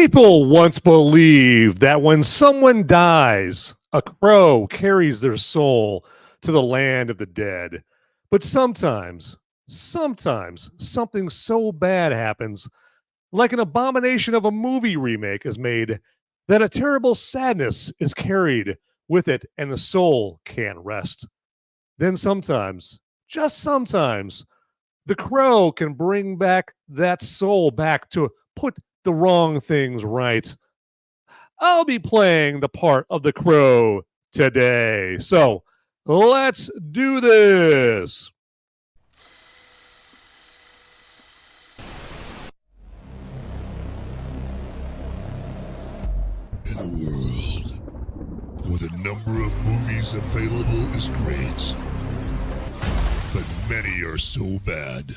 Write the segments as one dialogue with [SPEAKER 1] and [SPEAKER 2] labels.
[SPEAKER 1] People once believed that when someone dies, a crow carries their soul to the land of the dead. But sometimes something so bad happens, like an abomination of a movie remake is made, that a terrible sadness is carried with it and the soul can't rest. Then sometimes, just sometimes, the crow can bring back that soul back to put the wrong things right. I'll be playing the part of the crow today. So let's do this.
[SPEAKER 2] In a world where the number of movies available is great, but many are so bad,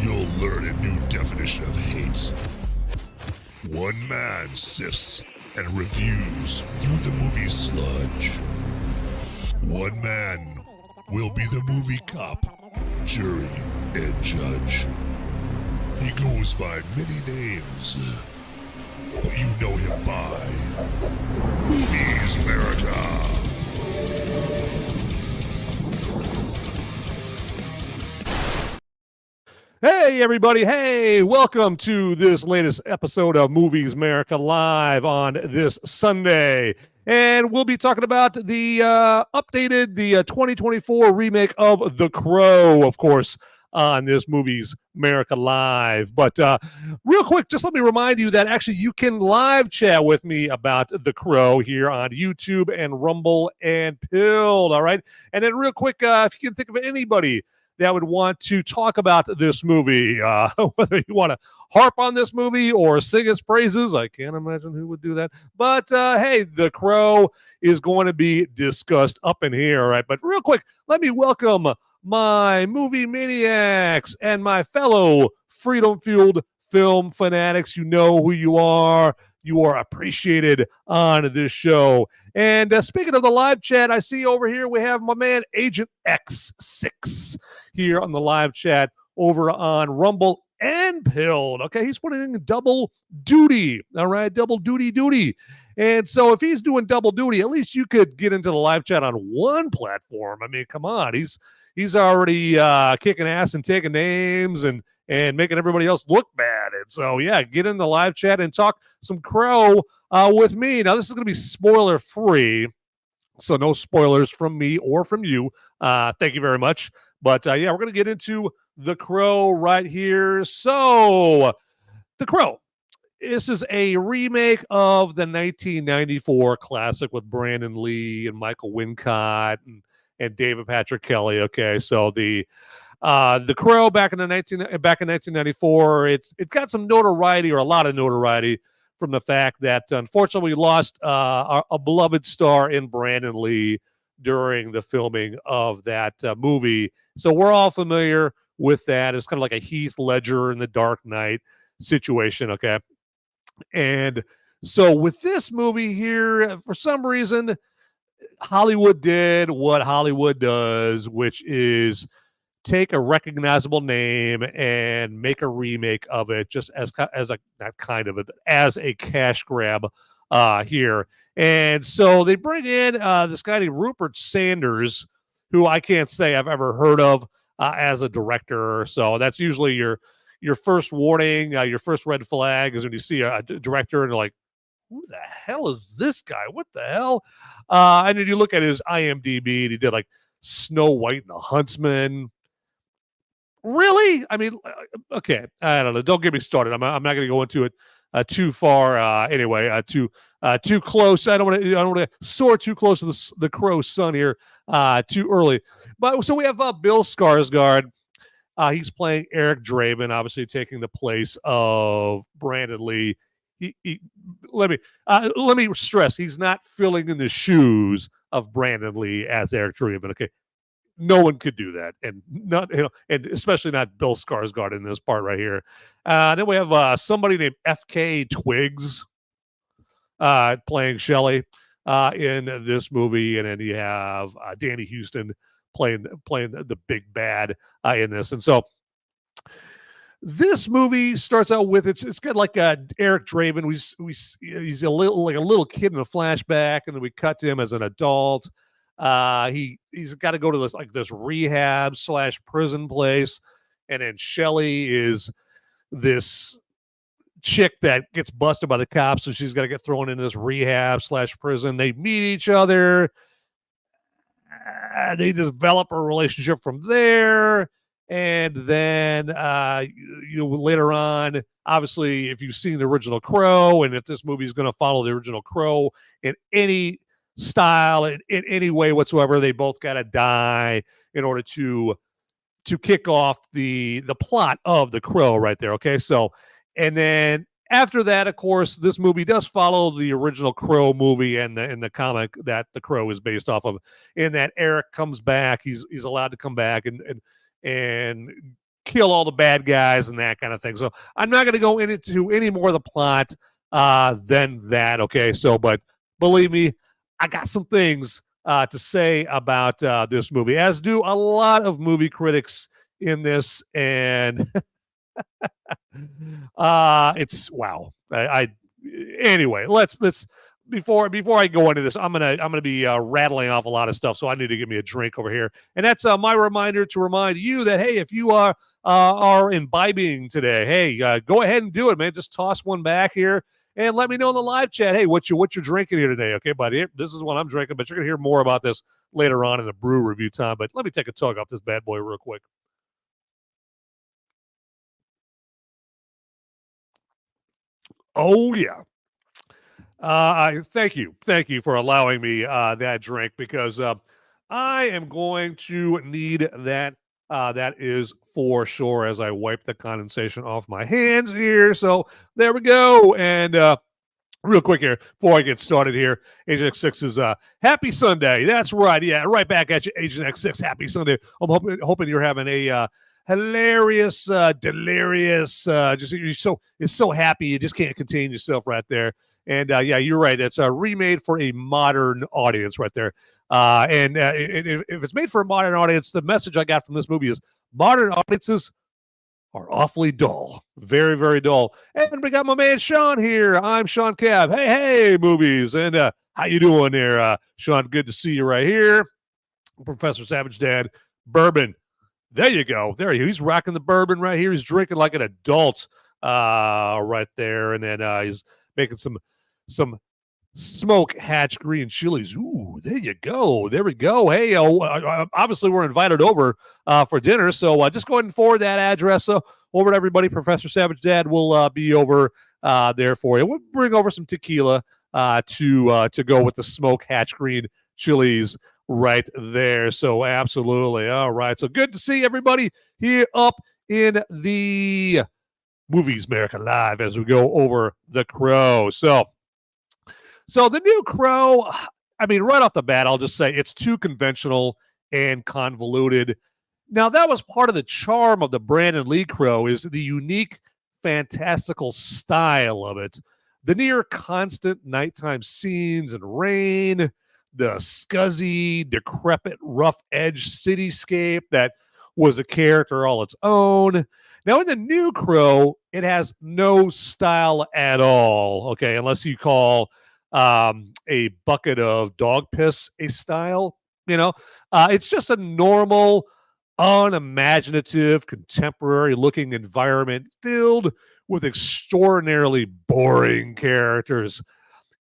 [SPEAKER 2] you'll learn a new definition of hate. One man sifts and reviews through the movie sludge. One man will be the movie cop, jury, and judge. He goes by many names, but you know him by Movies Merica.
[SPEAKER 1] Hey, everybody. Hey, welcome to this latest episode of Movies Merica Live on this Sunday. And we'll be talking about the updated, the 2024 remake of The Crow, of course, on this Movies Merica Live. But real quick, just let me remind you that actually you can live chat with me about The Crow here on YouTube and Rumble and Pilled, all right? And then real quick, if you can think of anybody that would want to talk about this movie, whether you want to harp on this movie or sing its praises. I can't imagine who would do that. But hey, The Crow is going to be discussed up in here, all right? But real quick, let me welcome my movie maniacs and my fellow freedom-fueled film fanatics. You know who you are. You are appreciated on this show. And speaking of the live chat, I see over here we have my man Agent X6 here on the live chat over on Rumble and Pilled. Okay, he's putting in double duty. All right, double duty. And so if he's doing double duty, at least you could get into the live chat on one platform. I mean, come on, he's already kicking ass and taking names and making everybody else look bad. And so, yeah, get in the live chat and talk some Crow with me. Now, this is going to be spoiler-free, so no spoilers from me or from you. Thank you very much. But, yeah, we're going to get into The Crow right here. So, The Crow. This is a remake of the 1994 classic with Brandon Lee and Michael Wincott and David Patrick Kelly. Okay, so the Crow back in 1994, it got some notoriety, or a lot of notoriety, from the fact that unfortunately we lost a beloved star in Brandon Lee during the filming of that movie. So we're all familiar with that. It's kind of like a Heath Ledger in The Dark Knight situation, okay? And so with this movie here, for some reason, Hollywood did what Hollywood does, which is take a recognizable name and make a remake of it, just as a cash grab here. And so they bring in this guy named Rupert Sanders, who I can't say I've ever heard of as a director. So that's usually your first warning, your first red flag is when you see a director and you're like, who the hell is this guy? What the hell? And then you look at his IMDb, and he did like Snow White and the Huntsman. Really? I mean, okay. I don't know. Don't get me started. I'm not going to go into it too far. Anyway, too close. I don't want to soar too close to the Crow's sun here too early. But so we have Bill Skarsgard. He's playing Eric Draven, obviously taking the place of Brandon Lee. Let me stress, he's not filling in the shoes of Brandon Lee as Eric Draven. Okay, no one could do that, and and especially not Bill Skarsgard in this part right here. Then we have somebody named FKA Twigs playing Shelly in this movie, and then you have Danny Huston playing the big bad in this. And so This movie starts out with it's got like Eric Draven. He's a little kid in a flashback, and then we cut to him as an adult. He's got to go to this rehab / prison place, and then Shelly is this chick that gets busted by the cops, so she's got to get thrown into this rehab / prison. They meet each other. They develop a relationship from there. And then, later on, obviously, if you've seen the original Crow, and if this movie is going to follow the original Crow in any style, in any way whatsoever, they both got to die in order to kick off the plot of the Crow right there. Okay, so, and then after that, of course, this movie does follow the original Crow movie and the comic that the Crow is based off of. In that Eric comes back, he's allowed to come back and kill all the bad guys and that kind of thing. So I'm not going to go into any more of the plot than that. Okay, so but believe me, I got some things to say about this movie, as do a lot of movie critics in this, and it's wow. Anyway, let's before I go into this, I'm gonna be rattling off a lot of stuff, so I need to get me a drink over here, and that's my reminder to remind you that hey, if you are imbibing today, hey, go ahead and do it, man. Just toss one back here and let me know in the live chat. Hey, what you're drinking here today? Okay, buddy, this is what I'm drinking, but you're gonna hear more about this later on in the brew review time. But let me take a tug off this bad boy real quick. Oh yeah. Thank you for allowing me that drink, because I am going to need that. That is for sure, as I wipe the condensation off my hands here. So there we go. And real quick here, before I get started here, Agent X6 is happy Sunday. That's right. Yeah, right back at you, Agent X6. Happy Sunday. I'm hoping you're having a hilarious, delirious, you're so happy you just can't contain yourself right there. And yeah, you're right. It's remade for a modern audience right there. And if it's made for a modern audience, the message I got from this movie is modern audiences are awfully dull. Very, very dull. And we got my man Sean here. I'm Sean Cab. Hey, movies. And how you doing there, Sean? Good to see you right here. Professor Savage Dad, bourbon. There you go. There he's rocking the bourbon right here. He's drinking like an adult right there. And then he's making some smoke hatch green chilies. Ooh, there you go. There we go. Hey, obviously we're invited over for dinner. So just go ahead and forward that address over to everybody. Professor Savage Dad will be over there for you. We'll bring over some tequila to go with the smoke hatch green chilies right there. So absolutely. All right. So good to see everybody here up in the Movies America Live as we go over the Crow. So the new Crow, I mean, right off the bat, I'll just say it's too conventional and convoluted. Now, that was part of the charm of the Brandon Lee Crow, is the unique, fantastical style of it. The near constant nighttime scenes and rain, the scuzzy, decrepit, rough-edged cityscape that was a character all its own. Now, in the new Crow, it has no style at all, okay, unless you call a bucket of dog piss a style. It's just a normal, unimaginative, contemporary-looking environment filled with extraordinarily boring characters.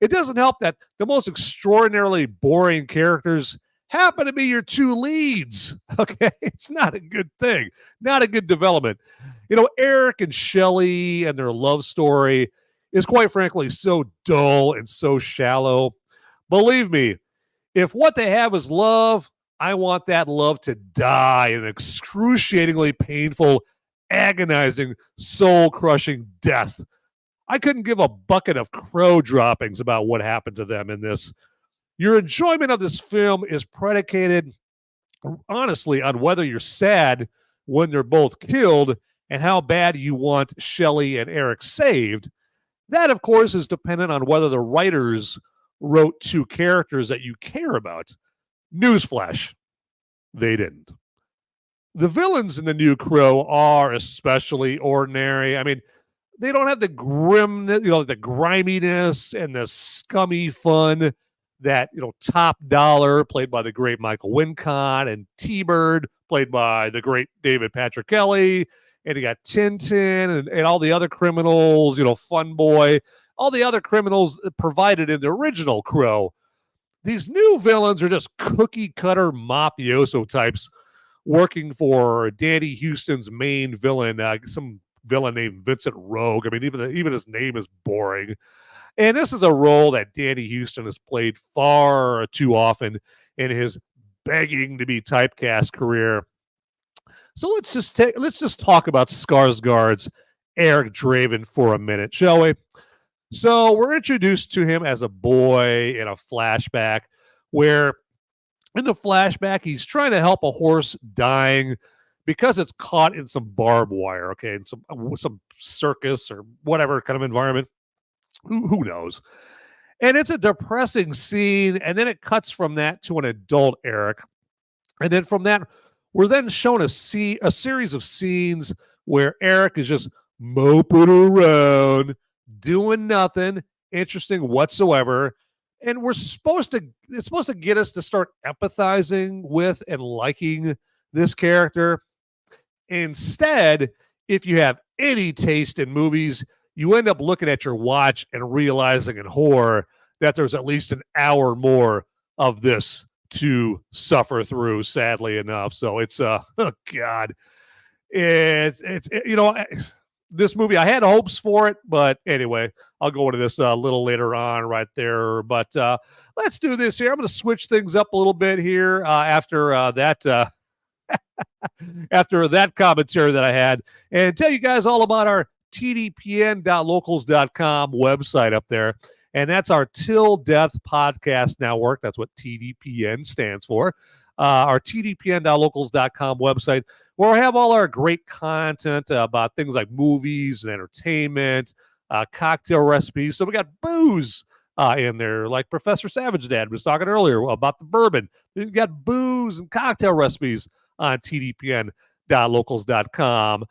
[SPEAKER 1] It doesn't help that the most extraordinarily boring characters happen to be your two leads. Okay, it's not a good thing, not a good development. Eric and Shelly and their love story is quite frankly so dull and so shallow. Believe me, if what they have is love, I want that love to die an excruciatingly painful, agonizing, soul-crushing death. I couldn't give a bucket of crow droppings about what happened to them in this. Your enjoyment of this film is predicated, honestly, on whether you're sad when they're both killed and how bad you want Shelly and Eric saved. That, of course, is dependent on whether the writers wrote two characters that you care about. Newsflash, they didn't. The villains in the new Crow are especially ordinary. I mean, they don't have the grimness, the griminess and the scummy fun that, Top Dollar, played by the great Michael Wincott, and T-Bird, played by the great David Patrick Kelly, and you got Tintin and all the other criminals, Fun Boy, all the other criminals provided in the original Crow. These new villains are just cookie-cutter mafioso types working for Danny Huston's main villain, some villain named Vincent Rogue. I mean, even his name is boring. And this is a role that Danny Huston has played far too often in his begging to be typecast career. So let's just talk about Skarsgard's Eric Draven for a minute, shall we? So we're introduced to him as a boy in a flashback where in the flashback he's trying to help a horse dying because it's caught in some barbed wire, okay, in some circus or whatever kind of environment. Who knows? And it's a depressing scene, and then it cuts from that to an adult Eric. And then from that, we're then shown a series of scenes where Eric is just moping around, doing nothing interesting whatsoever. And it's supposed to get us to start empathizing with and liking this character. Instead, if you have any taste in movies, you end up looking at your watch and realizing in horror that there's at least an hour more of this to suffer through, sadly enough. So it's oh God. It's this movie, I had hopes for it, but anyway, I'll go into this a little later on right there. But let's do this here. I'm going to switch things up a little bit here after that after that commentary that I had, and tell you guys all about our tdpn.locals.com website up there. And that's our Till Death Podcast Network. That's what TDPN stands for. Our tdpn.locals.com website, where we have all our great content about things like movies and entertainment, cocktail recipes. So we got booze in there, like Professor Savage Dad was talking earlier about the bourbon. We got booze and cocktail recipes on tdpn.locals.com.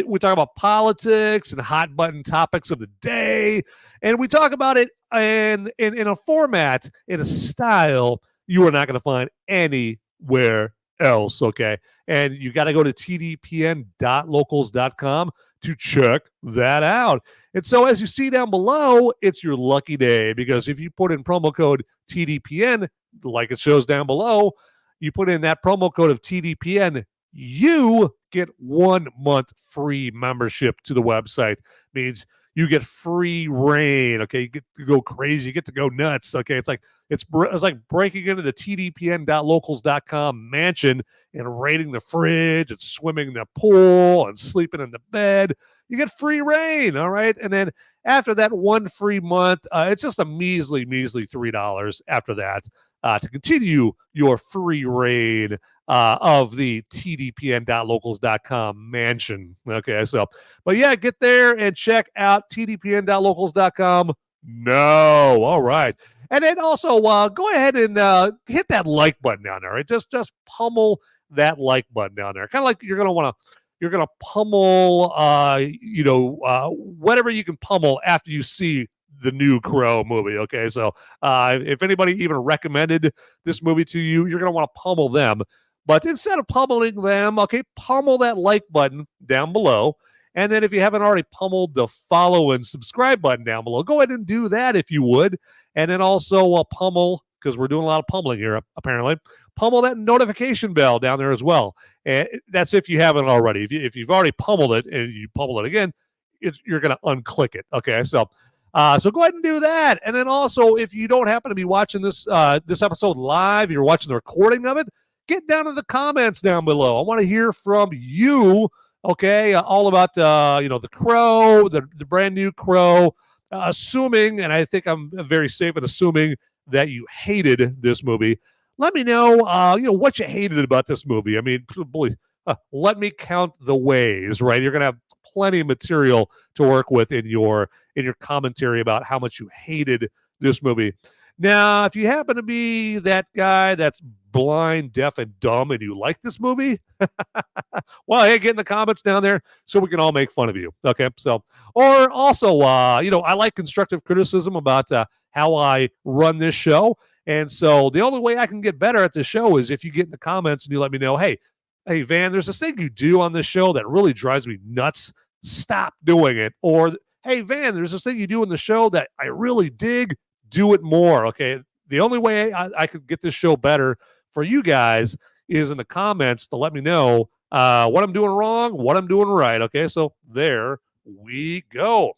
[SPEAKER 1] We talk about politics and hot button topics of the day, and we talk about it in a format, in a style you are not going to find anywhere else, okay? And you got to go to tdpn.locals.com to check that out. And so as you see down below, it's your lucky day, because if you put in promo code TDPN, like it shows down below, you put in that promo code of TDPN, you get 1 month free membership to the website. Means you get free reign. Okay, you get to go crazy, you get to go nuts. Okay, it's like breaking into the tdpn.locals.com mansion and raiding the fridge and swimming in the pool and sleeping in the bed. You get free reign, all right? And then after that one free month, it's just a measly $3 after that to continue your free reign of the tdpn.locals.com mansion. Okay, so, but yeah, get there and check out tdpn.locals.com. No, all right. And then also go ahead and hit that like button down there. Right? Just pummel that like button down there. Kind of like you're gonna pummel whatever you can pummel after you see the new Crow movie. Okay, so if anybody even recommended this movie to you, you're gonna want to pummel them. But instead of pummeling them, okay, pummel that like button down below. And then if you haven't already pummeled the follow and subscribe button down below, go ahead and do that if you would. And then also pummel, because we're doing a lot of pummeling here, apparently, pummel that notification bell down there as well. And that's if you haven't already. If you've already pummeled it and you pummel it again, you're going to unclick it. Okay, so go ahead and do that. And then also, if you don't happen to be watching this episode live, you're watching the recording of it, get down in the comments down below. I want to hear from you. Okay, all about the Crow, the brand new Crow. Assuming, and I think I'm very safe in assuming that you hated this movie. Let me know, what you hated about this movie. I mean, let me count the ways. Right, you're gonna have plenty of material to work with in your commentary about how much you hated this movie. Now, if you happen to be that guy that's blind, deaf, and dumb and you like this movie, well, hey, get in the comments down there so we can all make fun of you. Okay. So, or also, I like constructive criticism about how I run this show. And so the only way I can get better at this show is if you get in the comments and you let me know, hey, Van, there's this thing you do on this show that really drives me nuts. Stop doing it. Or, hey, Van, there's this thing you do in the show that I really dig. Do it more. Okay. The only way I could get this show better for you guys is in the comments to let me know what I'm doing wrong, what I'm doing right. Okay. So there we go.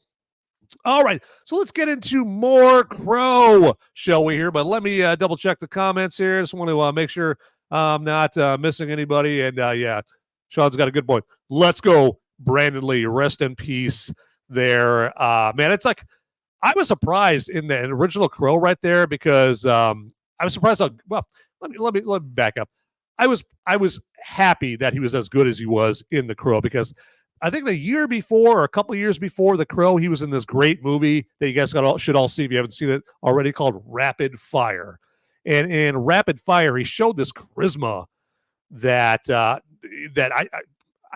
[SPEAKER 1] All right. So let's get into more Crow, shall we here? But let me double check the comments here. Just want to make sure I'm not missing anybody. And yeah, Sean's got a good point. Let's go, Brandon Lee. Rest in peace there. Man, it's like, I was surprised in the original Crow right there because I was surprised. Well, let me back up. I was happy that he was as good as he was in the Crow because I think the year before or a couple of years before the Crow, he was in this great movie that you guys should all see if you haven't seen it already called Rapid Fire. And in Rapid Fire, he showed this charisma that I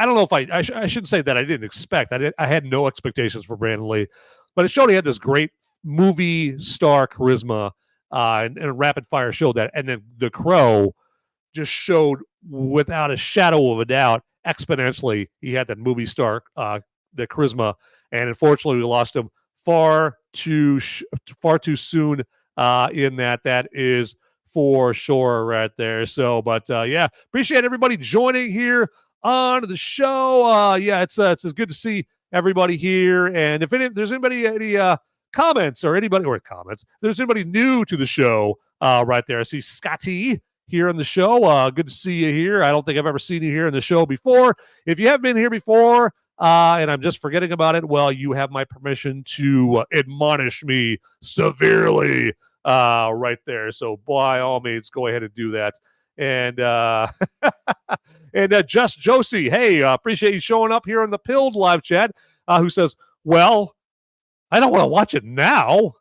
[SPEAKER 1] don't know if I shouldn't say that I didn't expect. I had no expectations for Brandon Lee. But it showed he had this great movie star charisma, and Rapid Fire showed that. And then The Crow just showed, without a shadow of a doubt, exponentially, he had that movie star, the charisma. And unfortunately, we lost him far too soon in that. That is for sure right there. So, but yeah, appreciate everybody joining here on the show. Yeah, it's good to see everybody here. And if there's any comments or there's anybody new to the show right there. I see Scotty here on the show. Good to see you here. I don't think I've ever seen you here in the show before. If you have been here before and I'm just forgetting about it, well, you have my permission to admonish me severely right there. So by all means, go ahead and do that. And and Just Josie, hey, appreciate you showing up here in the Pilled live chat, who says, well, I don't want to watch it now.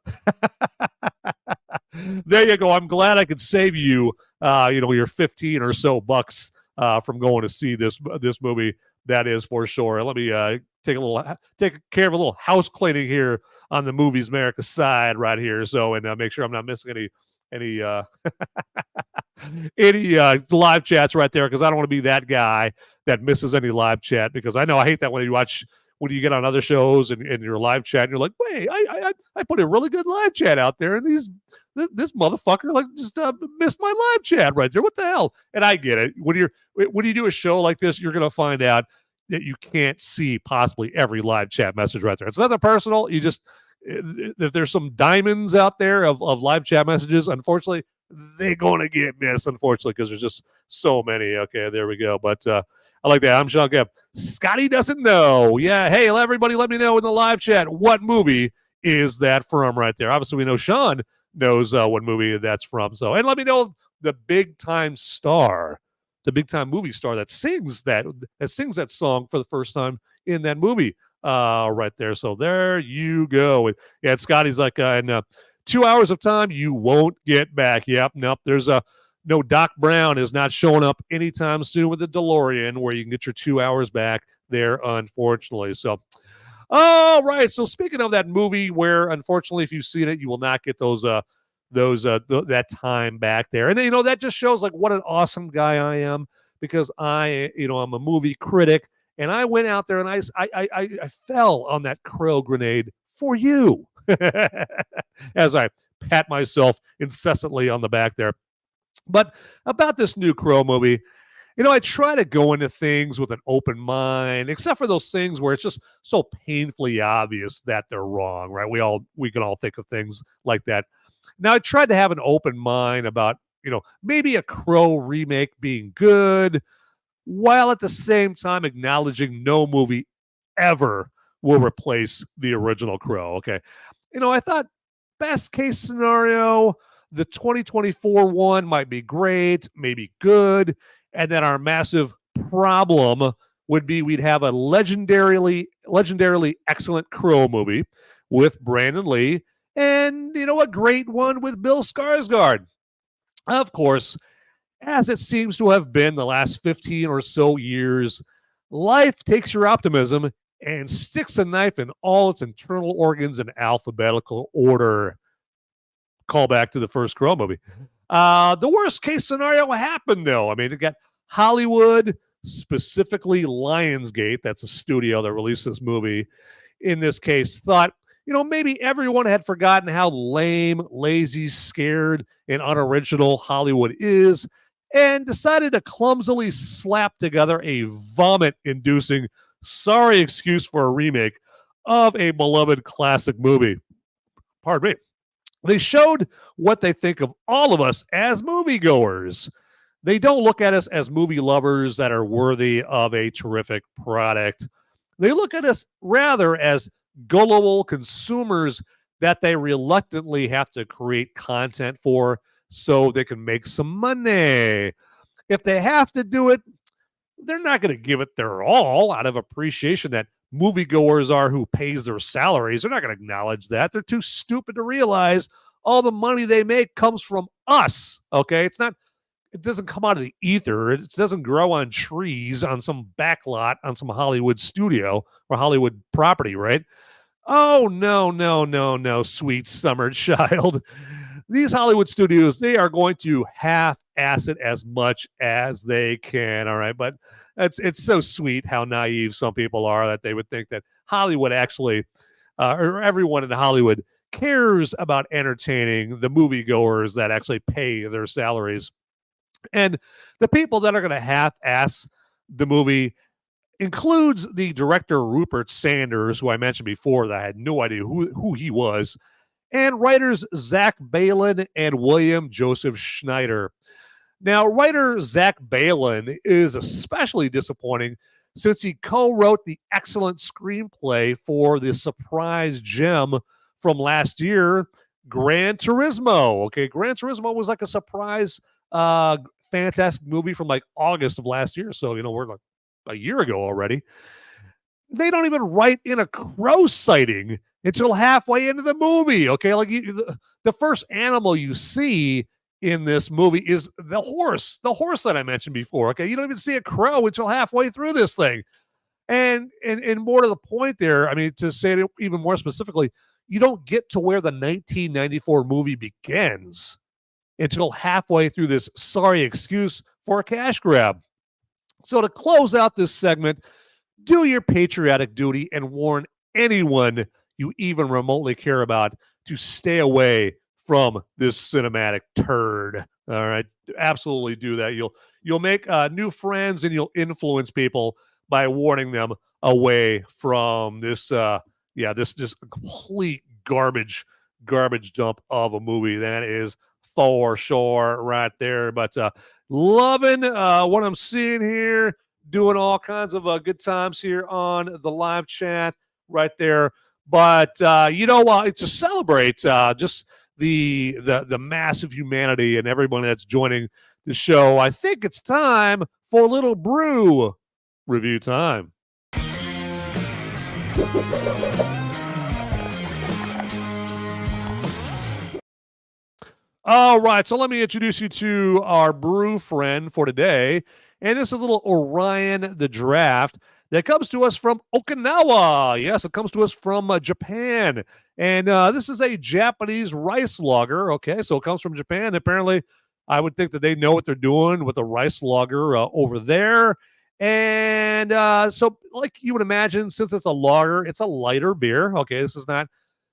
[SPEAKER 1] There you go. I'm glad I could save you, your 15 or so bucks from going to see this movie. That is for sure. Let me take care of a little house cleaning here on the Movies America side right here. So, and make sure I'm not missing any live chats right there, because I don't want to be that guy that misses any live chat, because I know I hate that when you get on other shows and your live chat and you're like, wait, I put a really good live chat out there and this motherfucker just missed my live chat right there. What the hell? And I get it. When you do a show like this, you're gonna find out that you can't see possibly every live chat message right there. It's nothing personal. You just, if there's some diamonds out there of live chat messages, unfortunately, they're going to get missed, unfortunately, because there's just so many. Okay, there we go. But I like that. I'm Sean Gebb. Scotty doesn't know. Yeah, hey, everybody let me know in the live chat, what movie is that from right there? Obviously, we know Sean knows what movie that's from. So, and let me know the big-time star, the big-time movie star that sings that song for the first time in that movie right there. So there you go. And yeah, Scotty's like, in 2 hours of time you won't get back. Yep, nope. There's no Doc Brown is not showing up anytime soon with the DeLorean where you can get your 2 hours back there, unfortunately. So, all right. So speaking of that movie where, unfortunately, if you've seen it, you will not get that time back there. And that just shows like what an awesome guy I am, because I'm a movie critic, and I went out there and I fell on that Crow grenade for you. As I pat myself incessantly on the back there. But about this new Crow movie, I try to go into things with an open mind, except for those things where it's just so painfully obvious that they're wrong, right? We can all think of things like that. Now, I tried to have an open mind about, maybe a Crow remake being good, while at the same time acknowledging no movie ever will replace the original Crow. Okay. I thought best case scenario, the 2024 one might be great, maybe good. And then our massive problem would be we'd have a legendarily excellent Crow movie with Brandon Lee And, a great one with Bill Skarsgard. Of course, as it seems to have been the last 15 or so years, life takes your optimism and sticks a knife in all its internal organs in alphabetical order. Call back to the first Crow movie. The worst case scenario happened, though. I mean, it got Hollywood, specifically Lionsgate, that's a studio that released this movie, in this case, thought, maybe everyone had forgotten how lame, lazy, scared, and unoriginal Hollywood is, and decided to clumsily slap together a vomit-inducing sorry excuse for a remake of a beloved classic movie. Pardon me. They showed what they think of all of us as moviegoers. They don't look at us as movie lovers that are worthy of a terrific product. They look at us rather as gullible consumers that they reluctantly have to create content for so they can make some money. If they have to do it, they're not going to give it their all out of appreciation that moviegoers are who pays their salaries. They're not going to acknowledge that. They're too stupid to realize all the money they make comes from us. Okay, it doesn't come out of the ether. It doesn't grow on trees on some backlot on some Hollywood studio or Hollywood property, right? Oh, no, sweet summer child. These Hollywood studios, they are going to half-ass it as much as they can, all right? But it's so sweet how naive some people are that they would think that Hollywood actually, or everyone in Hollywood, cares about entertaining the moviegoers that actually pay their salaries. And the people that are going to half-ass the movie includes the director Rupert Sanders, who I mentioned before that I had no idea who he was, and writers Zach Balin and William Joseph Schneider. Now, writer Zach Balin is especially disappointing since he co-wrote the excellent screenplay for the surprise gem from last year, Gran Turismo. Okay, Gran Turismo was like a surprise fantastic movie from like August of last year. So, we're like a year ago already. They don't even write in a crow sighting until halfway into the movie. Okay, like the first animal you see in this movie is the horse that I mentioned before. Okay, you don't even see a crow until halfway through this thing. And more to the point there, I mean, to say it even more specifically, you don't get to where the 1994 movie begins until halfway through this sorry excuse for a cash grab. So to close out this segment, do your patriotic duty and warn anyone you even remotely care about to stay away from this cinematic turd. All right, absolutely do that. You'll make new friends and you'll influence people by warning them away from this. This just complete garbage dump of a movie. That is for sure right there. But loving what I'm seeing here. Doing all kinds of good times here on the live chat right there. But, it's to celebrate just the massive humanity and everyone that's joining the show. I think it's time for a little brew review time. All right, so let me introduce you to our brew friend for today. And this is a little Orion the Draft that comes to us from Okinawa. Yes, it comes to us from Japan. And this is a Japanese rice lager. Okay, so it comes from Japan. Apparently, I would think that they know what they're doing with a rice lager over there. And so like you would imagine, since it's a lager, it's a lighter beer. Okay, this is not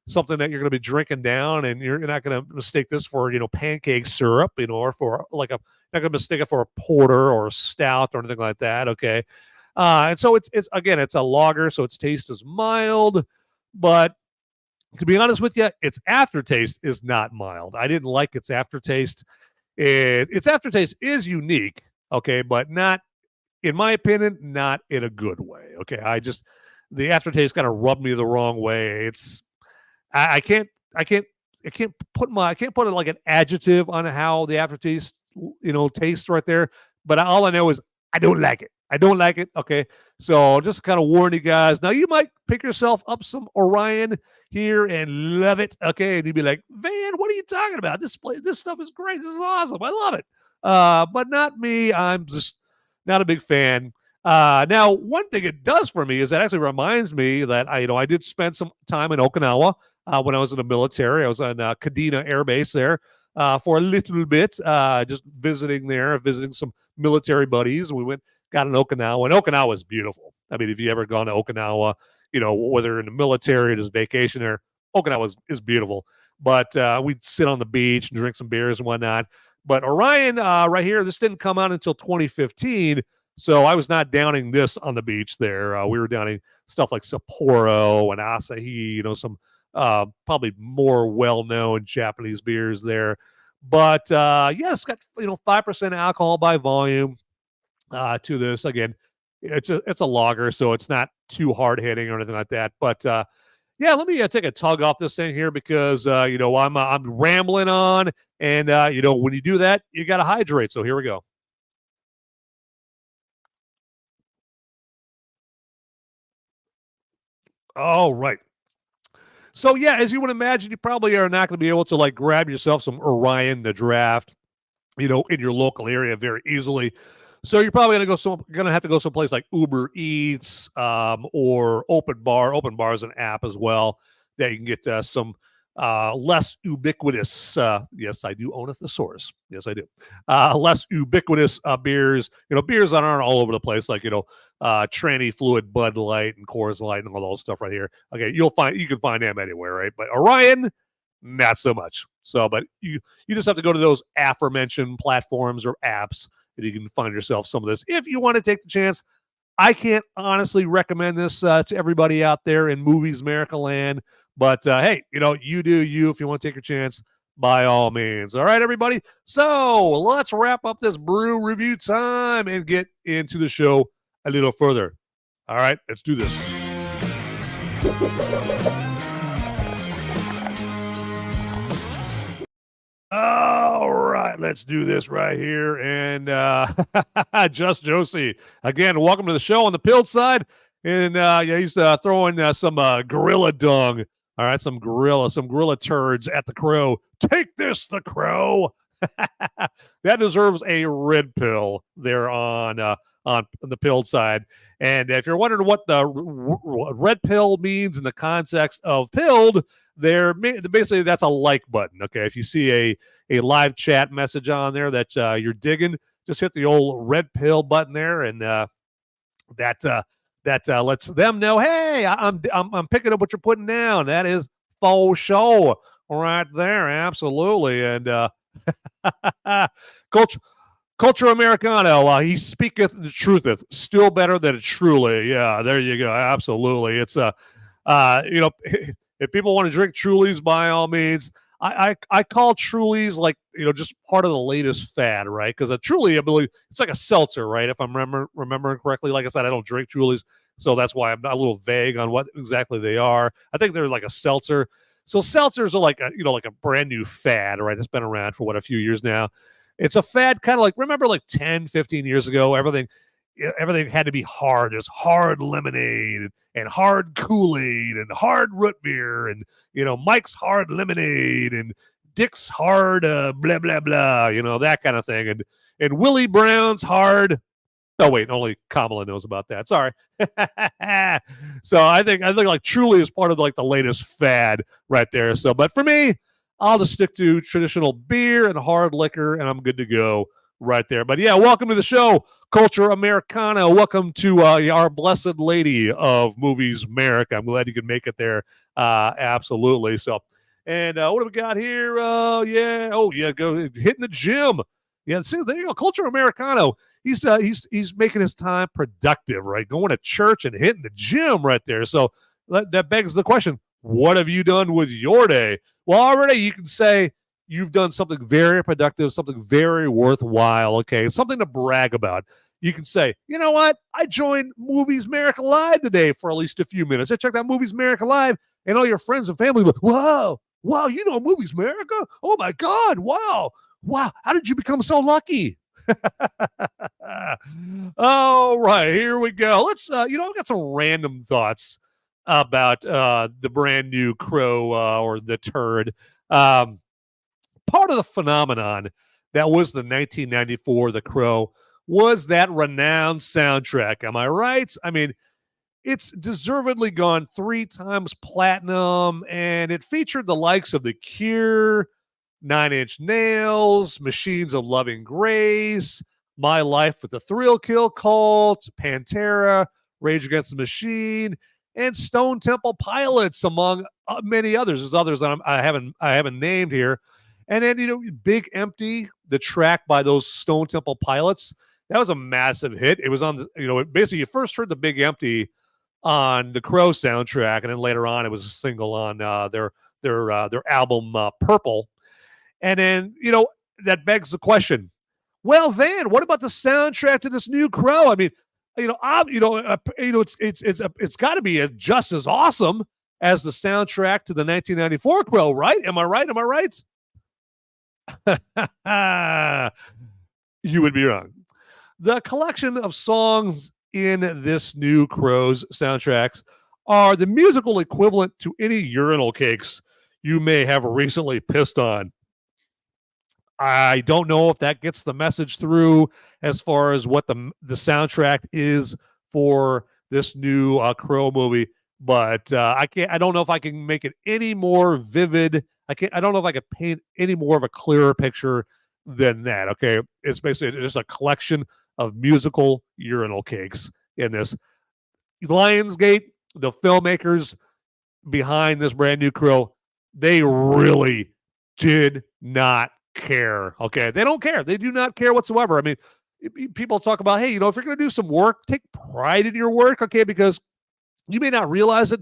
[SPEAKER 1] something that you're going to be drinking down, and you're not going to mistake this for, pancake syrup, or for like not going to mistake it for a porter or a stout or anything like that. Okay. And so it's a lager, so its taste is mild, but to be honest with you, its aftertaste is not mild. I didn't like its aftertaste. Its aftertaste is unique. Okay. But not, in my opinion, not in a good way. Okay. The aftertaste kind of rubbed me the wrong way. I can't put it like an adjective on how the aftertaste, tastes right there. But all I know is I don't like it. I don't like it. Okay. So just kind of warn you guys. Now you might pick yourself up some Orion here and love it. Okay. And you'd be like, Van, what are you talking about? This stuff is great. This is awesome. I love it. But not me. I'm just not a big fan. Now, one thing it does for me is it actually reminds me that I did spend some time in Okinawa when I was in the military. I was on Kadena Air Base there for a little bit, just visiting there, visiting some military buddies. We got in Okinawa, and Okinawa is beautiful. I mean, if you ever gone to Okinawa, whether in the military or just vacation there, Okinawa is beautiful. But we'd sit on the beach and drink some beers and whatnot. But Orion, right here, this didn't come out until 2015. So I was not downing this on the beach there. We were downing stuff like Sapporo and Asahi, some probably more well-known Japanese beers there. But it's got 5% alcohol by volume to this. Again, it's a lager, so it's not too hard-hitting or anything like that. But let me take a tug off this thing here because I'm rambling on, and when you do that, you got to hydrate. So here we go. All right. So as you would imagine, you probably are not going to be able to grab yourself some Orion the draft, in your local area very easily. So you're probably going to have to go someplace like Uber Eats or Open Bar. Open Bar is an app as well that you can get some less ubiquitous. Yes, I do own a thesaurus. Yes, I do. Less ubiquitous beers. Beers that aren't all over the place, like Tranny Fluid, Bud Light, and Coors Light, and all those stuff right here. Okay, you can find them anywhere, right? But Orion, not so much. So, but you just have to go to those aforementioned platforms or apps, and you can find yourself some of this if you want to take the chance. I can't honestly recommend this to everybody out there in Movies America land. But hey, you do you. If you want to take your chance, by all means. All right, everybody. So let's wrap up this brew review time and get into the show a little further. All right, let's do this. All right, let's do this right here. And Just Josie, again, welcome to the show on the Pilled side. And he's throwing some gorilla dung. All right, some gorilla turds at the Crow. Take this, the Crow. That deserves a red pill there on the Pilled side. And if you're wondering what the red pill means in the context of Pilled, basically that's a like button. Okay, if you see a live chat message on there that you're digging, just hit the old red pill button there, and that lets them know, hey, I'm picking up what you're putting down. That is faux show right there, absolutely. And Culture Americano, he speaketh the trutheth, still better than it truly. Yeah, there you go, absolutely. It's if people want to drink Trulies, by all means. I call Trulies just part of the latest fad, right? Because a Truly, I believe, it's like a seltzer, right? If I'm remembering correctly. Like I said, I don't drink Trulies, so that's why I'm not a little vague on what exactly they are. I think they're like a seltzer. So seltzers are like a brand new fad, right? It's been around for a few years now. It's a fad, kind of remember 10, 15 years ago, everything had to be hard. There's hard lemonade and hard Kool-Aid and hard root beer and Mike's hard lemonade and Dick's hard blah blah blah, that kind of thing. And Willie Brown's hard. Oh wait, only Kamala knows about that. Sorry. So I think Truly is part of the latest fad right there. So, but for me, I'll just stick to traditional beer and hard liquor, and I'm good to go right there. But yeah, welcome to the show, Culture Americana. Welcome to our blessed lady of Movies America. I'm glad you could make it there. Absolutely. So, and what do we got here? Go hitting the gym. Yeah, see, there you go, Culture Americano. He's making his time productive, right? Going to church and hitting the gym right there. So that begs the question: what have you done with your day? Well, already you can say you've done something very productive, something very worthwhile, okay? Something to brag about. You can say, you know what? I joined Movies America Live today for at least a few minutes. I checked out Movies America Live, and all your friends and family go, wow, you know Movies America? Oh, my God, wow. How did you become so lucky? All right, here we go. Let's, I've got some random thoughts about the brand new Crow or the Turd. Part of the phenomenon that was the 1994 The Crow was that renowned soundtrack. Am I right? I mean, it's deservedly gone 3 times platinum, and it featured the likes of The Cure, Nine Inch Nails, Machines of Loving Grace, My Life with the Thrill Kill Cult, Pantera, Rage Against the Machine, and Stone Temple Pilots, among many others. There's others I haven't named here. And then, Big Empty, the track by those Stone Temple Pilots, that was a massive hit. It was on, basically you first heard the Big Empty on the Crow soundtrack, and then later on it was a single on their album Purple. And then, that begs the question, well, Van, what about the soundtrack to this new Crow? I mean, it's got to be just as awesome as the soundtrack to the 1994 Crow, right? Am I right? You would be wrong. The collection of songs in this new Crow's soundtracks are the musical equivalent to any urinal cakes you may have recently pissed on. I don't know if that gets the message through as far as what the soundtrack is for this new Crow movie, but I don't know if I can make it any more vivid. I don't know if I could paint any more of a clearer picture than that. Okay, it's basically just a collection of musical urinal cakes in this. Lionsgate, the filmmakers behind this brand new Crow, they really did not care. Okay, they don't care. They do not care whatsoever. I mean, people talk about, hey, if you're going to do some work, take pride in your work, okay, because you may not realize it,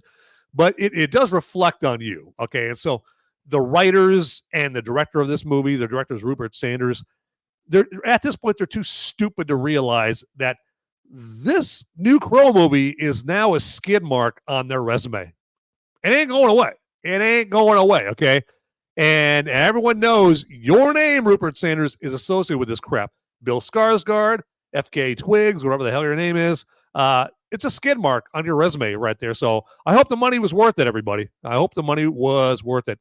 [SPEAKER 1] but it does reflect on you. Okay, and so the writers and the director of this movie, the director is Rupert Sanders, they're at this point, they're too stupid to realize that this new Crow movie is now a skid mark on their resume. It ain't going away. Okay. And everyone knows your name, Rupert Sanders, is associated with this crap. Bill Skarsgard, FKA Twigs, whatever the hell your name is. It's a skid mark on your resume right there. So I hope the money was worth it, everybody. I hope the money was worth it.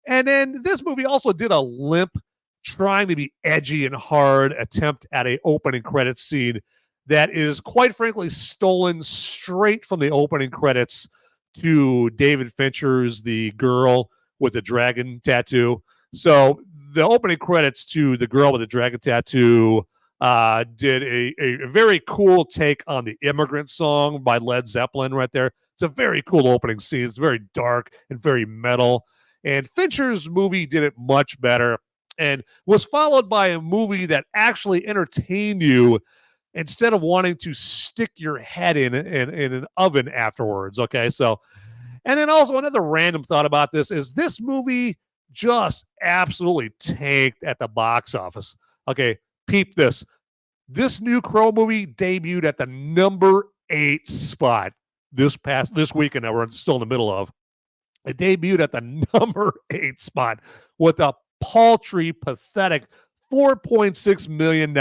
[SPEAKER 1] And then this movie also did a limp, trying to be edgy and hard attempt at a opening credits scene that is, quite frankly, stolen straight from the opening credits to David Fincher's The Girl with the Dragon Tattoo. So the opening credits to The Girl with the Dragon Tattoo did a very cool take on the Immigrant Song by Led Zeppelin right there. It's a very cool opening scene. It's very dark and very metal. And Fincher's movie did it much better and was followed by a movie that actually entertained you instead of wanting to stick your head in an oven afterwards. Okay, so, and then also another random thought about this is this movie just absolutely tanked at the box office. Okay, peep this. This new Crow movie debuted at the number 8 spot this weekend that we're still in the middle of. It debuted at the number 8 spot with a paltry, pathetic $4.6 million.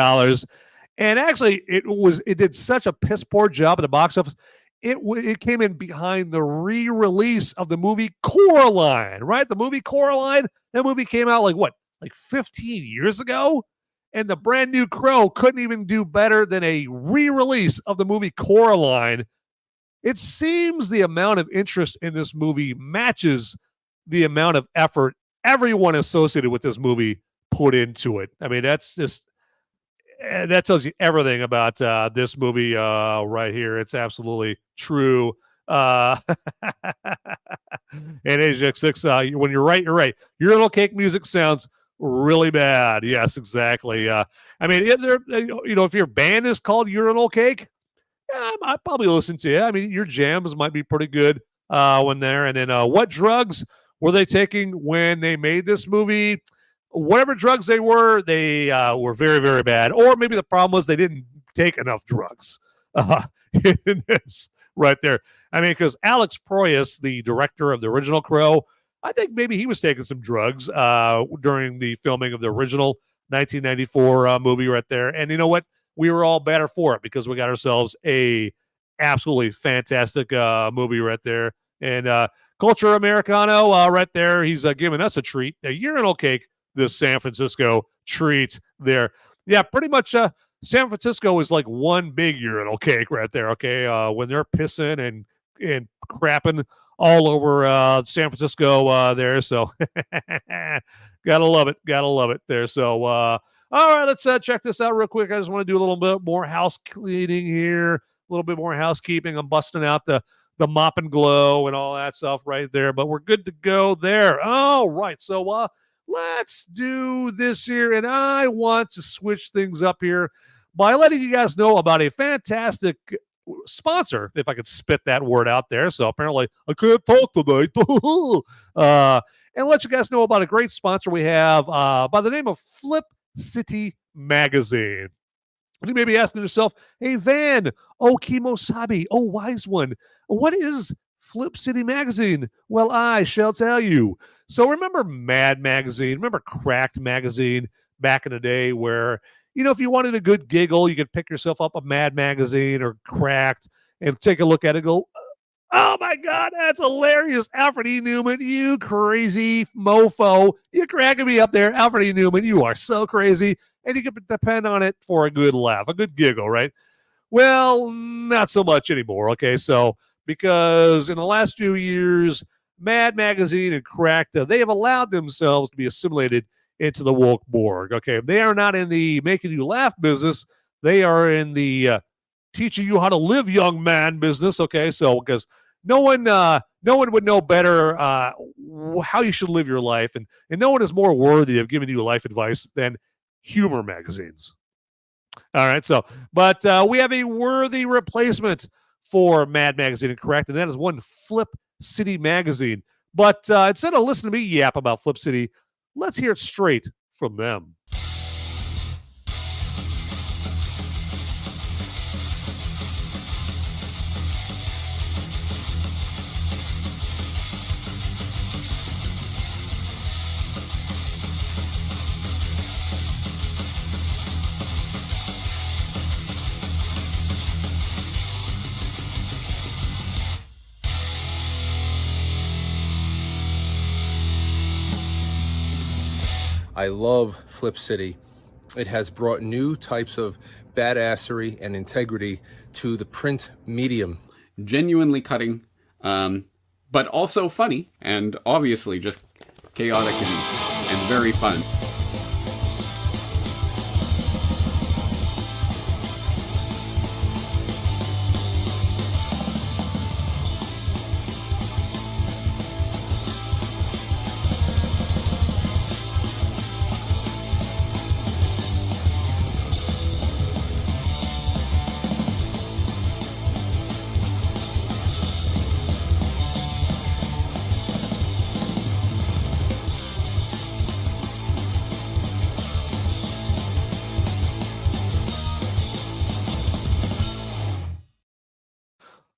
[SPEAKER 1] And actually, it did such a piss poor job at the box office. It came in behind the re-release of the movie Coraline, right? The movie Coraline, that movie came out like 15 years ago? And the brand new Crow couldn't even do better than a re-release of the movie Coraline. It seems the amount of interest in this movie matches the amount of effort everyone associated with this movie put into it. I mean, that tells you everything about this movie right here. It's absolutely true. And Asia 6, when you're right, you're right. Urinal cake music sounds really bad. Yes, exactly. I mean, if your band is called Urinal Cake, I'd probably listen to it. I mean, your jams might be pretty good when there. And then what drugs were they taking when they made this movie? Whatever drugs they were very, very bad. Or maybe the problem was they didn't take enough drugs in this right there. I mean, because Alex Proyas, the director of the original Crow, I think maybe he was taking some drugs during the filming of the original 1994 movie right there. And you know what? We were all better for it because we got ourselves a absolutely fantastic movie right there. And Culture Americano right there. He's giving us a treat, a urinal cake, this San Francisco treat there. Yeah, pretty much San Francisco is like one big urinal cake right there, okay? When they're pissing and crapping all over San Francisco there. So gotta love it there. So all right, let's check this out real quick. I just want to do a little bit more house cleaning here, a little bit more housekeeping. I'm busting out the mop and glow and all that stuff right there, but we're good to go there. All right, so let's do this here, and I want to switch things up here by letting you guys know about a fantastic sponsor, if I could spit that word out there. So apparently I can't talk tonight. And let you guys know about a great sponsor we have by the name of Flip City Magazine. And you may be asking yourself, hey, Van, oh, Kimosabi, oh, wise one, what is Flip City Magazine? Well, I shall tell you. So remember Mad Magazine? Remember Cracked Magazine back in the day where, you know, if you wanted a good giggle, you could pick yourself up a Mad Magazine or Cracked and take a look at it and go, oh, my God, that's hilarious. Alfred E. Newman, you crazy mofo. You're cracking me up there. Alfred E. Newman, you are so crazy. And you can depend on it for a good laugh, a good giggle, right? Well, not so much anymore, okay? So because in the last few years, Mad Magazine and Cracked, they have allowed themselves to be assimilated into the woke Borg, okay? They are not in the making you laugh business. They are in the teaching you how to live, young man business, okay? So because no one would know better how you should live your life, and no one is more worthy of giving you life advice than humor magazines. All right, so, but we have a worthy replacement for Mad Magazine and Correct, and that is one Flip City Magazine. But instead of listening to me yap about Flip City, let's hear it straight from them.
[SPEAKER 3] I love Flip City. It has brought new types of badassery and integrity to the print medium.
[SPEAKER 4] Genuinely cutting, but also funny, and obviously just chaotic and very fun.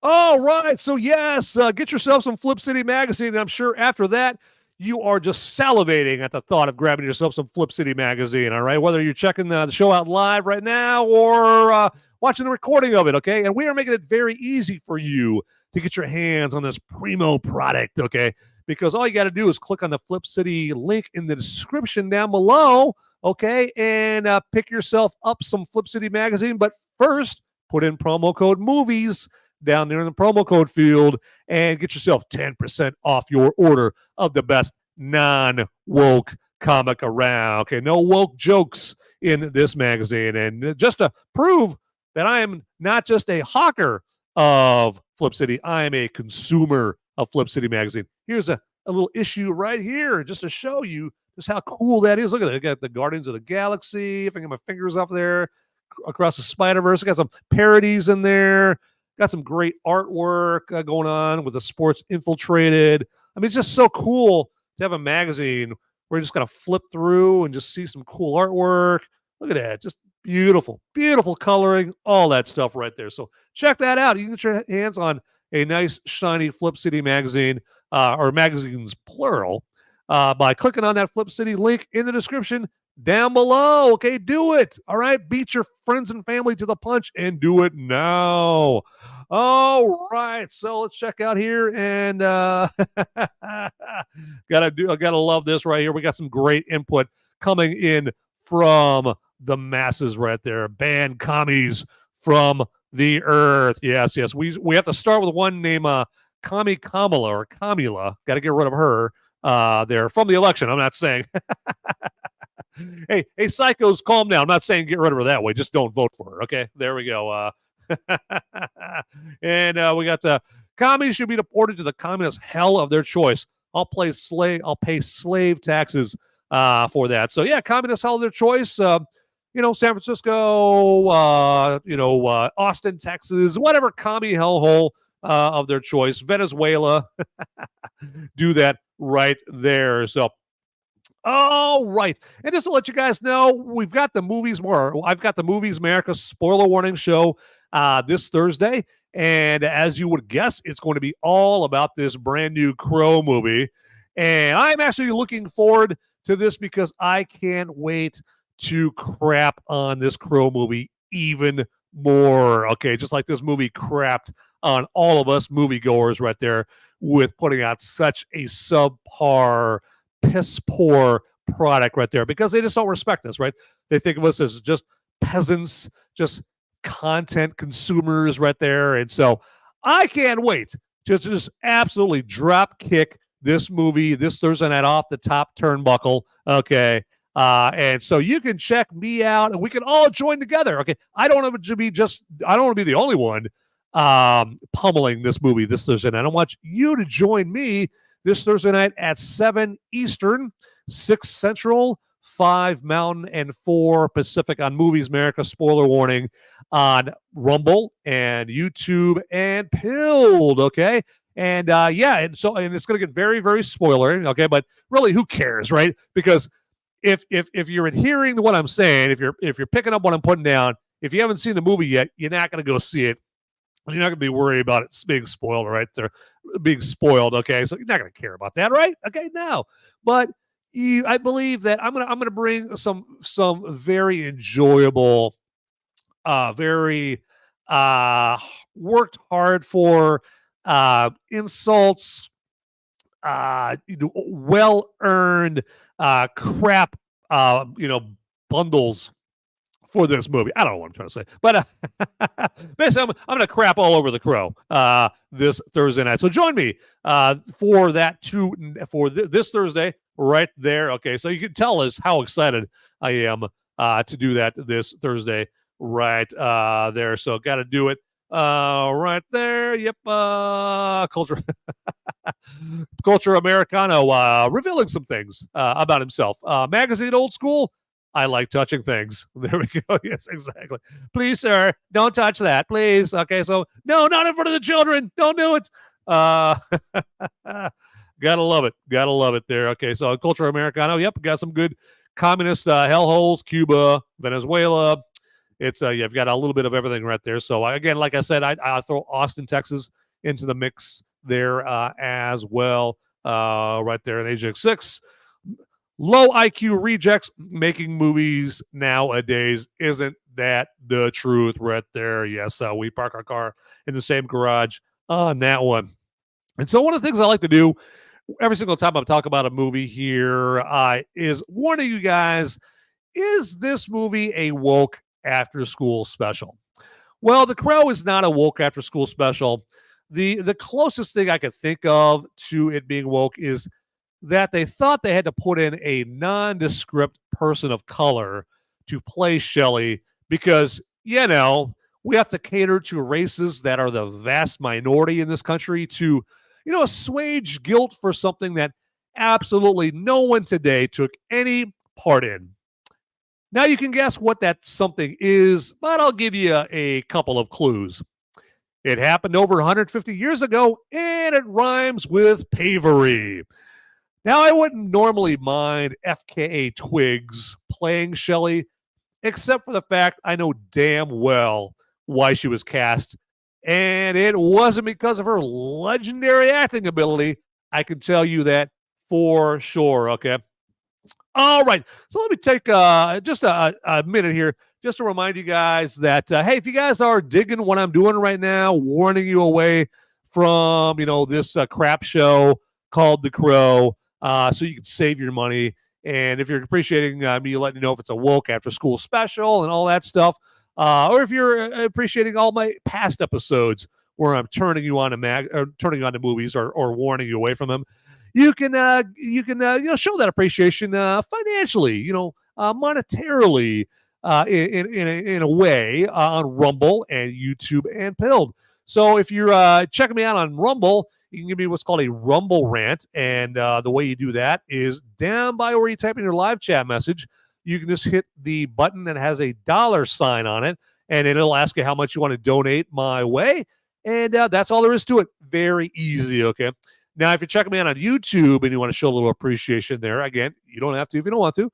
[SPEAKER 1] All right, so yes, get yourself some Flip City Magazine. And I'm sure after that, you are just salivating at the thought of grabbing yourself some Flip City Magazine, all right? Whether you're checking the show out live right now or watching the recording of it, okay? And we are making it very easy for you to get your hands on this primo product, okay? Because all you got to do is click on the Flip City link in the description down below, okay? And pick yourself up some Flip City Magazine. But first, put in promo code MOVIES down there in the promo code field and get yourself 10% off your order of the best non-woke comic around. Okay, no woke jokes in this magazine. And just to prove that I am not just a hawker of Flip City, I am a consumer of Flip City Magazine. Here's a little issue right here just to show you just how cool that is. Look at it. I got the Guardians of the Galaxy. If I get my fingers up there across the Spider-Verse, I got some parodies in there. Got some great artwork going on with the Sports Infiltrated. I mean, it's just so cool to have a magazine where you're just going to flip through and just see some cool artwork. Look at that. Just beautiful, beautiful coloring, all that stuff right there. So check that out. You can get your hands on a nice, shiny Flip City magazine, or magazines plural, by clicking on that Flip City link in the description down below. Okay, do it. All right, beat your friends and family to the punch and do it now. All right, so let's check out here and gotta love this right here. We got some great input coming in from the masses right there. Ban commies from the earth. Yes. We have to start with one named Kami Kamala or Kamila. Got to get rid of her there from the election. I'm not saying. hey, psychos, calm down. I'm not saying get rid of her that way. Just don't vote for her. Okay, there we go. And we got commies should be deported to the communist hell of their choice. I'll pay slave taxes for that. So yeah, communist hell of their choice. San Francisco, Austin, Texas, whatever commie hellhole of their choice. Venezuela, do that right there. So, all right. And just to let you guys know, I've got the Movies Merica spoiler warning show this Thursday. And as you would guess, it's going to be all about this brand new Crow movie. And I'm actually looking forward to this because I can't wait to crap on this Crow movie even more. Okay, just like this movie crapped on all of us moviegoers right there with putting out such a subpar, piss poor product right there because they just don't respect us, right? They think of us as just peasants, just content consumers right there. And so I can't wait to just absolutely drop kick this movie this Thursday night off the top turnbuckle. Okay. And so you can check me out and we can all join together. Okay. I don't want to be the only one pummeling this movie this Thursday night. I want you to join me this Thursday night at 7 Eastern, 6 Central, 5 Mountain, and 4 Pacific on Movies Merica. Spoiler warning on Rumble and YouTube and Pilled. Okay. And and it's going to get very, very spoilery. Okay. But really, who cares, right? Because if you're adhering to what I'm saying, if you're picking up what I'm putting down, if you haven't seen the movie yet, you're not going to go see it. You're not going to be worried about it being spoiled, right? They're being spoiled, okay? So you're not going to care about that, right? Okay, no. But I believe that I'm gonna bring some very enjoyable, very worked hard for insults, well earned crap, bundles for this movie. I don't know what I'm trying to say, but basically, I'm going to crap all over the Crow this Thursday night. So join me for that this Thursday right there. Okay, so you can tell us how excited I am to do that this Thursday right there. So got to do it right there. Yep, culture Americano revealing some things about himself. Magazine Old School. I like touching things. There we go. Yes, exactly. Please, sir, don't touch that, please. Okay, so no, not in front of the children. Don't do it. Gotta love it. Gotta love it there. Okay, so Culture Americano. Yep, got some good communist hellholes. Cuba, Venezuela. It's you've got a little bit of everything right there. So again, like I said, I throw Austin, Texas into the mix there as well. Right there in Asia 6. Low IQ rejects making movies nowadays. Isn't that the truth right there? Yes, we park our car in the same garage on that one. And so one of the things I like to do every single time I talk about a movie here is warning you guys, is this movie a woke after-school special? Well, The Crow is not a woke after-school special. The closest thing I could think of to it being woke is that they thought they had to put in a nondescript person of color to play Shelly because, we have to cater to races that are the vast minority in this country to, assuage guilt for something that absolutely no one today took any part in. Now you can guess what that something is, but I'll give you a couple of clues. It happened over 150 years ago, and it rhymes with pavery. Now, I wouldn't normally mind FKA Twigs playing Shelly, except for the fact I know damn well why she was cast. And it wasn't because of her legendary acting ability. I can tell you that for sure, okay? All right. So let me take just a minute here just to remind you guys that, hey, if you guys are digging what I'm doing right now, warning you away from, this crap show called The Crow, so you can save your money. And if you're appreciating me letting you know if it's a woke after school special and all that stuff, or if you're appreciating all my past episodes where I'm turning you on to movies or warning you away from them, you can show that appreciation financially, monetarily, in a way on Rumble and YouTube and Pilled. So if you're checking me out on Rumble, you can give me what's called a Rumble rant, and the way you do that is down by where you type in your live chat message. You can just hit the button that has a $sign on it, and it'll ask you how much you want to donate my way, and that's all there is to it. Very easy, okay? Now, if you're checking me out on YouTube and you want to show a little appreciation there, again, you don't have to if you don't want to.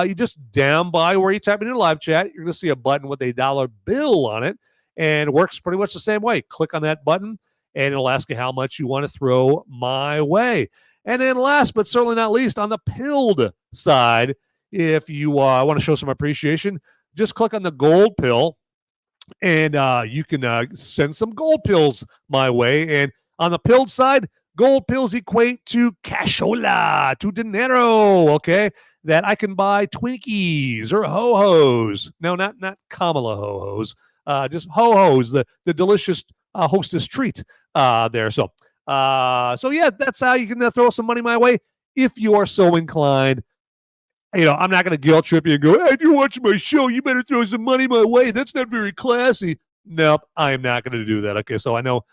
[SPEAKER 1] You just down by where you type in your live chat, you're going to see a button with a dollar bill on it, and it works pretty much the same way. Click on that button, and it'll ask you how much you want to throw my way. And then last but certainly not least, on the Pilled side, if you want to show some appreciation, just click on the gold pill, and you can send some gold pills my way. And on the Pilled side, gold pills equate to cashola, to dinero, okay? That I can buy Twinkies or ho-hos. No, not Kamala ho-hos. Just ho-hos, the delicious hostess treat there. So yeah, that's how you can throw some money my way if you are so inclined. I'm not going to guilt trip you and go, hey, if you're watching my show, you better throw some money my way. That's not very classy. Nope, I am not going to do that. Okay, so I know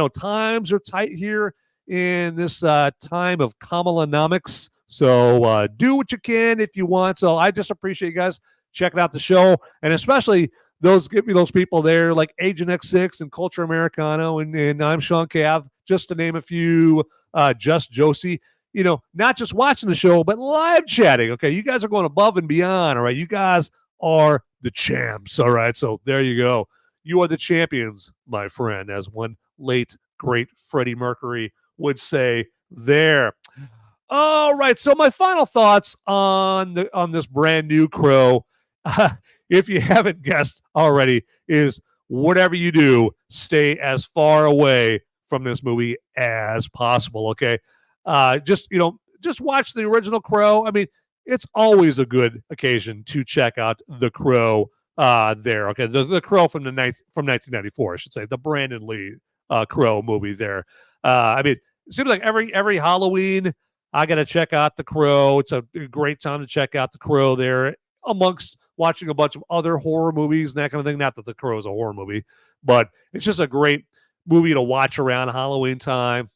[SPEAKER 1] times are tight here in this time of Kamalanomics. So do what you can if you want. So I just appreciate you guys checking out the show, and especially those people there like Agent X6 and Culture Americano, and I'm Sean Cav, just to name a few, Just Josie. Not just watching the show, but live chatting. Okay, you guys are going above and beyond. All right, you guys are the champs. All right, so there you go. You are the champions, my friend, as one late great Freddie Mercury would say there. All right, so my final thoughts on this brand new Crow, if you haven't guessed already, is whatever you do, stay as far away from this movie as possible. Okay, just watch the original Crow. I mean, it's always a good occasion to check out the Crow. There, okay, the Crow from 1994, I should say, the Brandon Lee Crow movie there. I mean, it seems like every Halloween I got to check out the Crow. It's a great time to check out the Crow there, amongst watching a bunch of other horror movies and that kind of thing. Not that the Crow is a horror movie, but it's just a great movie to watch around Halloween time.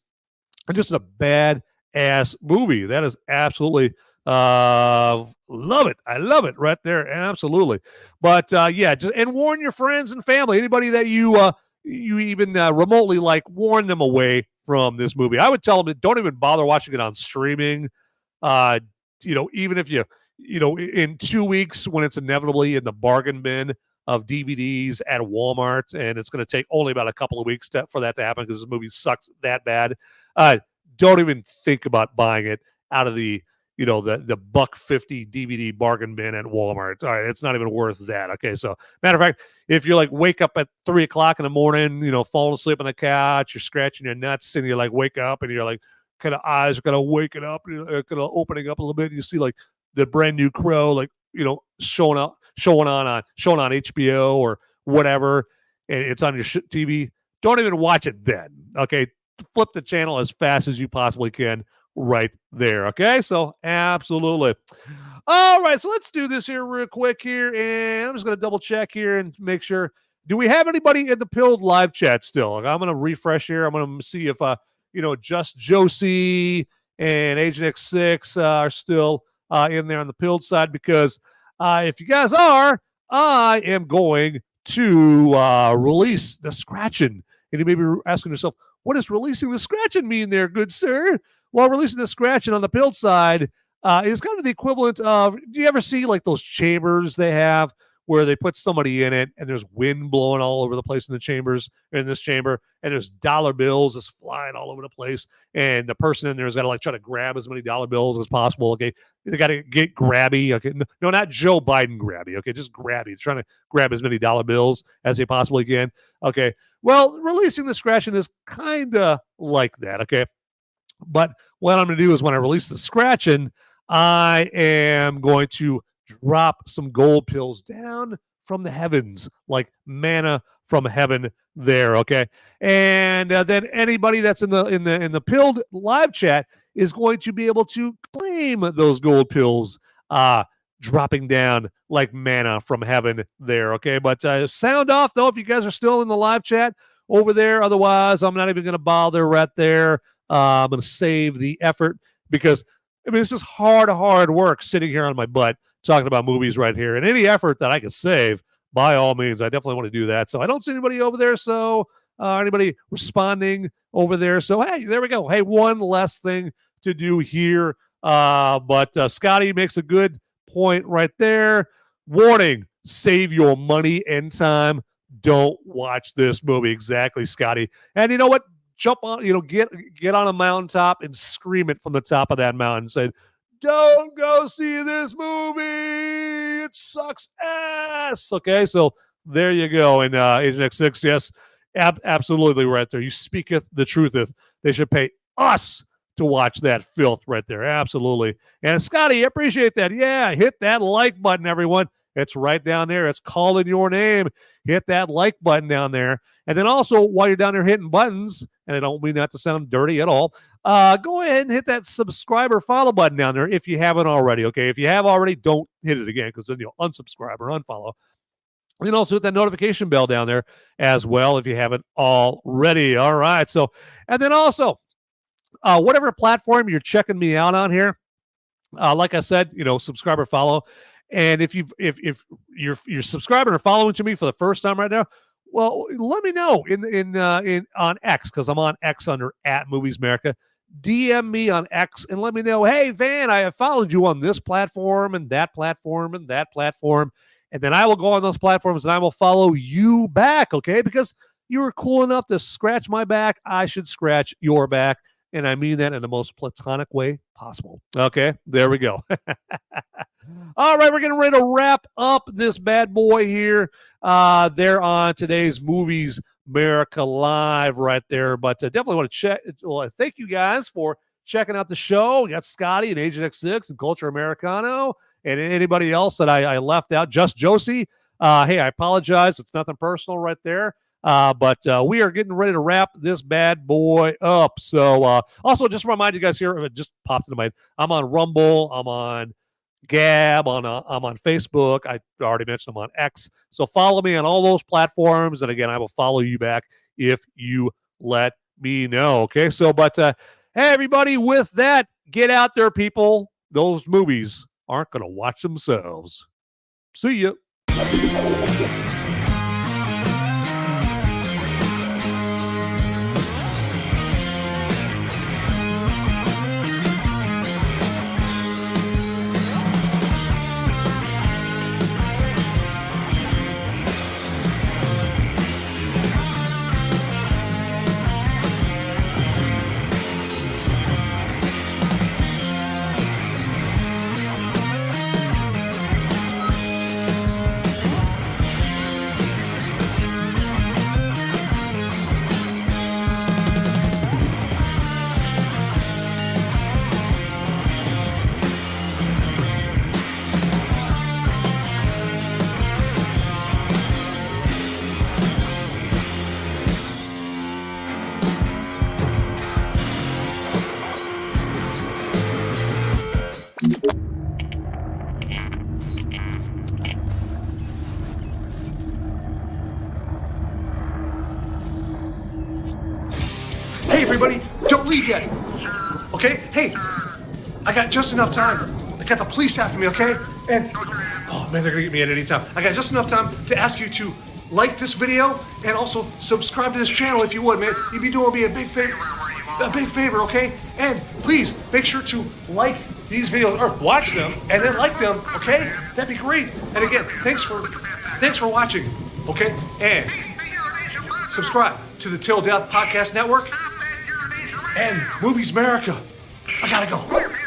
[SPEAKER 1] And just a bad-ass movie. That is absolutely love it. I love it right there. Absolutely. But yeah, and warn your friends and family. Anybody that you even remotely like, warn them away from this movie. I would tell them, don't even bother watching it on streaming. Even if in 2 weeks, when it's inevitably in the bargain bin of DVDs at Walmart, and it's going to take only about a couple of weeks for that to happen because this movie sucks that bad. Don't even think about buying it out of the $1.50 DVD bargain bin at Walmart. All right, it's not even worth that. Okay, so matter of fact, if you wake up at 3:00 in the morning, falling asleep on the couch, you're scratching your nuts, and you wake up, and you're kind of eyes are kind of waking up, kind of opening up a little bit, and you see the brand new Crow, showing on HBO or whatever, and it's on your TV. Don't even watch it then. Okay, flip the channel as fast as you possibly can. Right there. Okay, so absolutely. All right, so let's do this here real quick here, and I'm just going to double check here and make sure. Do we have anybody in the Pilled live chat still? I'm going to refresh here. I'm going to see if Just Josie and Agent X6 are still in there on the Pilled side, because if you guys are, I am going to release the scratching. And you may be asking yourself, what does releasing the scratching mean there, good sir? Well, releasing the scratching on the Pilled side is kind of the equivalent of, do you ever see those chambers they have where they put somebody in it and there's wind blowing all over the place in the chambers, in this chamber, and there's dollar bills just flying all over the place. And the person in there has got to like try to grab as many dollar bills as possible. Okay. They got to get grabby. Okay. No, not Joe Biden grabby. Okay. Just grabby. He's trying to grab as many dollar bills as they possibly can. Okay. Well, releasing the scratching is kind of like that. Okay. But what I'm going to do is when I release the scratching, I am going to drop some gold pills down from the heavens, like manna from heaven there, okay? And then anybody that's in the pilled live chat is going to be able to claim those gold pills dropping down like manna from heaven there, okay? But sound off, though, if you guys are still in the live chat over there. Otherwise, I'm not even going to bother right there. I'm going to save the effort because, I mean, this is hard work sitting here on my butt talking about movies right here. And any effort that I can save, by all means, I definitely want to do that. So I don't see anybody over there. So anybody responding over there. So, hey, there we go. Hey, one less thing to do here. But Scotty makes a good point right there. Warning, save your money and time. Don't watch this movie. Exactly, Scotty. And you know what? Jump on, get on a mountaintop and scream it from the top of that mountain. Say, don't go see this movie. It sucks ass. Okay, so there you go. And Agent X6, yes, absolutely right there. You speaketh the trutheth. They should pay us to watch that filth right there. Absolutely. And Scotty, appreciate that. Yeah, hit that like button, everyone. It's right down there. It's calling your name. Hit that like button down there. And then also, while you're down there hitting buttons, and I don't mean that to sound dirty at all, go ahead and hit that subscribe or follow button down there if you haven't already, okay? If you have already, don't hit it again because then you'll unsubscribe or unfollow. You can also hit that notification bell down there as well if you haven't already. All right. So, and then also, whatever platform you're checking me out on here, like I said, subscribe or follow. And if you're subscribing or following to me for the first time right now, well, let me know in on X, because I'm on X under @MoviesMerica. DM me on X and let me know, hey, Van, I have followed you on this platform and that platform and that platform. And then I will go on those platforms and I will follow you back, okay? Because you were cool enough to scratch my back, I should scratch your back. And I mean that in the most platonic way possible. Okay, there we go. All right, we're getting ready to wrap up this bad boy here. There on today's Movies Merica Live right there. But definitely want to check. Well, thank you guys for checking out the show. We got Scotty and Agent X6 and Culture Americano and anybody else that I left out. Just Josie. Hey, I apologize. It's nothing personal right there. But we are getting ready to wrap this bad boy up. So also just remind you guys here, it just popped into my head. I'm on Rumble. I'm on Gab. I'm on Facebook. I already mentioned I'm on X. So follow me on all those platforms. And again, I will follow you back if you let me know. Okay. So, but hey, everybody, with that, get out there, people. Those movies aren't going to watch themselves. See ya.
[SPEAKER 5] Hey, everybody, don't leave yet. Okay? Hey, I got just enough time. I got the police after me, okay? And, oh man, they're gonna get me at any time. I got just enough time to ask you to like this video and also subscribe to this channel if you would, man. You'd be doing me a big favor, okay? And please make sure to like these videos or watch them and then like them, okay? That'd be great. And again, thanks for Thanks for watching, okay? And subscribe to the Till Death Podcast Network and Movies America. I gotta go.